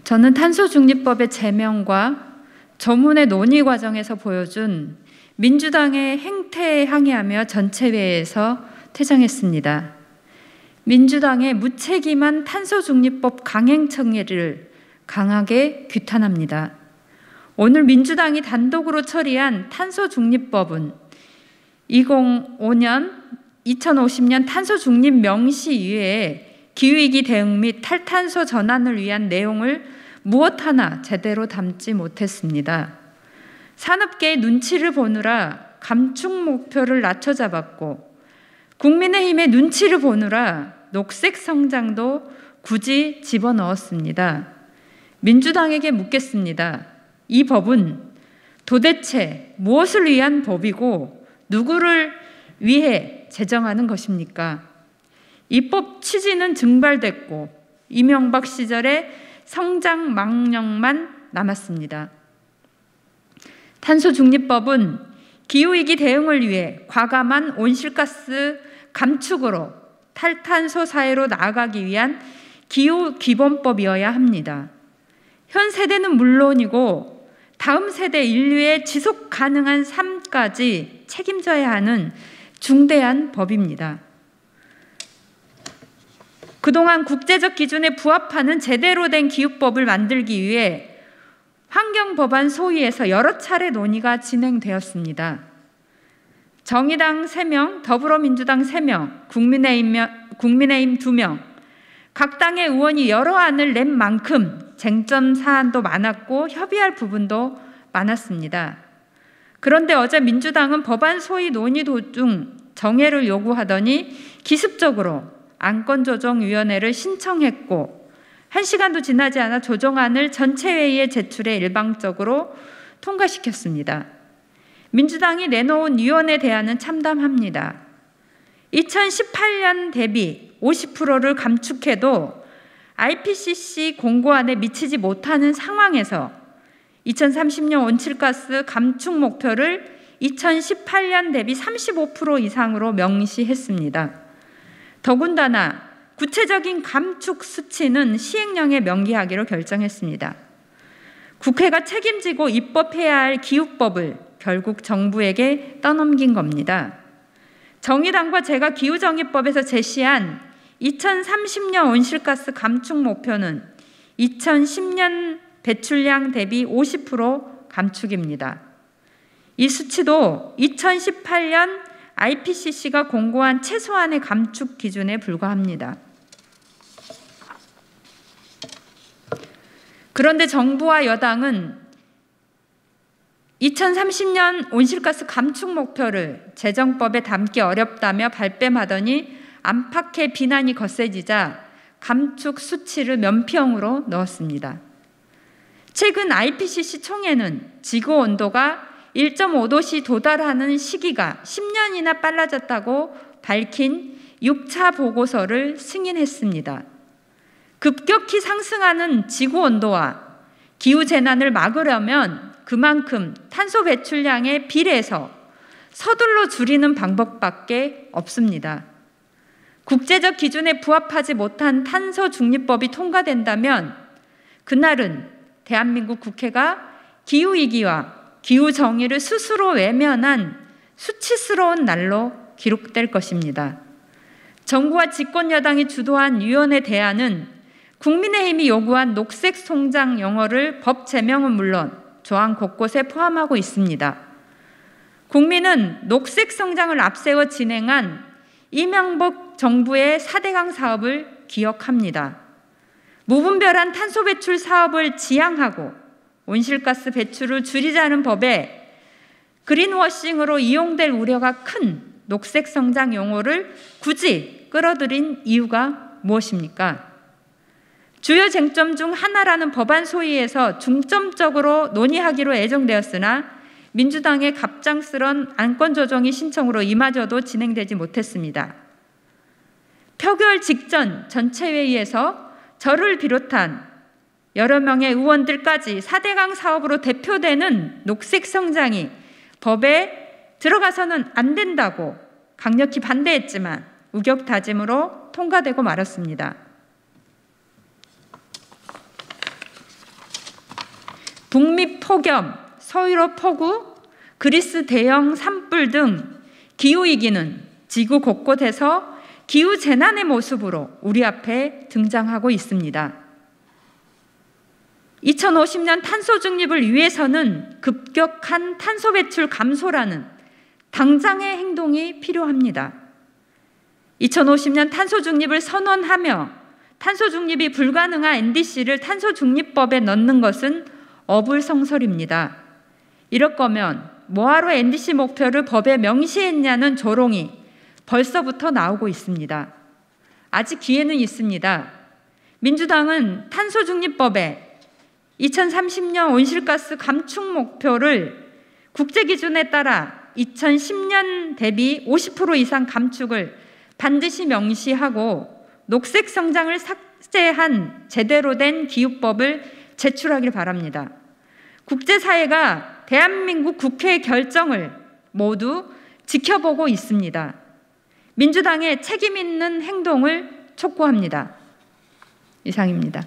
저는 탄소중립법의 제명과 조문의 논의 과정에서 보여준 민주당의 행태에 항의하며 전체회의에서 퇴장했습니다. 민주당의 무책임한 탄소중립법 강행 청해를 강하게 규탄합니다. 오늘 민주당이 단독으로 처리한 탄소중립법은 2050년 탄소중립 명시 이외에 기후위기 대응 및 탈탄소 전환을 위한 내용을 무엇 하나 제대로 담지 못했습니다. 산업계의 눈치를 보느라 감축 목표를 낮춰 잡았고 국민의힘의 눈치를 보느라 녹색 성장도 굳이 집어넣었습니다. 민주당에게 묻겠습니다. 이 법은 도대체 무엇을 위한 법이고 누구를 위해 제정하는 것입니까? 이 법 취지는 증발됐고 이명박 시절의 성장 망령만 남았습니다. 탄소중립법은 기후위기 대응을 위해 과감한 온실가스 감축으로 탈탄소 사회로 나아가기 위한 기후기본법이어야 합니다. 현 세대는 물론이고 다음 세대 인류의 지속 가능한 삶까지 책임져야 하는 중대한 법입니다. 그동안 국제적 기준에 부합하는 제대로 된 기후법을 만들기 위해 환경법안 소위에서 여러 차례 논의가 진행되었습니다. 정의당 3명, 더불어민주당 3명, 국민의힘 2명, 각 당의 의원이 여러 안을 낸 만큼 쟁점 사안도 많았고 협의할 부분도 많았습니다. 그런데 어제 민주당은 법안 소위 논의 도중 정해를 요구하더니 기습적으로 안건조정위원회를 신청했고 1시간도 지나지 않아 조정안을 전체회의에 제출해 일방적으로 통과시켰습니다. 민주당이 내놓은 위원회 대안은 참담합니다. 2018년 대비 50%를 감축해도 IPCC 공고안에 미치지 못하는 상황에서 2030년 온실가스 감축 목표를 2018년 대비 35% 이상으로 명시했습니다. 더군다나 구체적인 감축 수치는 시행령에 명기하기로 결정했습니다. 국회가 책임지고 입법해야 할 기후법을 결국 정부에게 떠넘긴 겁니다. 정의당과 제가 기후정의법에서 제시한 2030년 온실가스 감축 목표는 2010년 배출량 대비 50% 감축입니다. 이 수치도 2018년 IPCC가 공고한 최소한의 감축 기준에 불과합니다. 그런데 정부와 여당은 2030년 온실가스 감축 목표를 재정법에 담기 어렵다며 발뺌하더니 안팎의 비난이 거세지자 감축 수치를 면평으로 넣었습니다. 최근 IPCC 총회는 지구온도가 1.5도씨 도달하는 시기가 10년이나 빨라졌다고 밝힌 6차 보고서를 승인했습니다. 급격히 상승하는 지구온도와 기후재난을 막으려면 그만큼 탄소 배출량에 비례해서 서둘러 줄이는 방법밖에 없습니다. 국제적 기준에 부합하지 못한 탄소중립법이 통과된다면 그날은 대한민국 국회가 기후위기와 기후정의를 스스로 외면한 수치스러운 날로 기록될 것입니다. 정부와 집권여당이 주도한 위원회 대안은 국민의힘이 요구한 녹색 성장 용어를 법 제명은 물론 조항 곳곳에 포함하고 있습니다. 국민은 녹색 성장을 앞세워 진행한 이명박 정부의 4대강 사업을 기억합니다. 무분별한 탄소 배출 사업을 지향하고 온실가스 배출을 줄이자는 법에 그린워싱으로 이용될 우려가 큰 녹색 성장 용어를 굳이 끌어들인 이유가 무엇입니까? 주요 쟁점 중 하나라는 법안 소위에서 중점적으로 논의하기로 예정되었으나 민주당의 갑작스런 안건조정이 신청으로 이마저도 진행되지 못했습니다. 표결 직전 전체회의에서 저를 비롯한 여러 명의 의원들까지 4대강 사업으로 대표되는 녹색 성장이 법에 들어가서는 안 된다고 강력히 반대했지만 우격다짐으로 통과되고 말았습니다. 북미 폭염, 서유럽 폭우, 그리스 대형 산불 등 기후위기는 지구 곳곳에서 기후재난의 모습으로 우리 앞에 등장하고 있습니다. 2050년 탄소 중립을 위해서는 급격한 탄소 배출 감소라는 당장의 행동이 필요합니다. 2050년 탄소 중립을 선언하며 탄소 중립이 불가능한 NDC를 탄소 중립법에 넣는 것은 어불성설입니다. 이럴 거면 뭐하러 NDC 목표를 법에 명시했냐는 조롱이 벌써부터 나오고 있습니다. 아직 기회는 있습니다. 민주당은 탄소 중립법에 2030년 온실가스 감축 목표를 국제 기준에 따라 2010년 대비 50% 이상 감축을 반드시 명시하고 녹색 성장을 삭제한 제대로 된 기후법을 제출하길 바랍니다. 국제사회가 대한민국 국회의 결정을 모두 지켜보고 있습니다. 민주당의 책임 있는 행동을 촉구합니다. 이상입니다.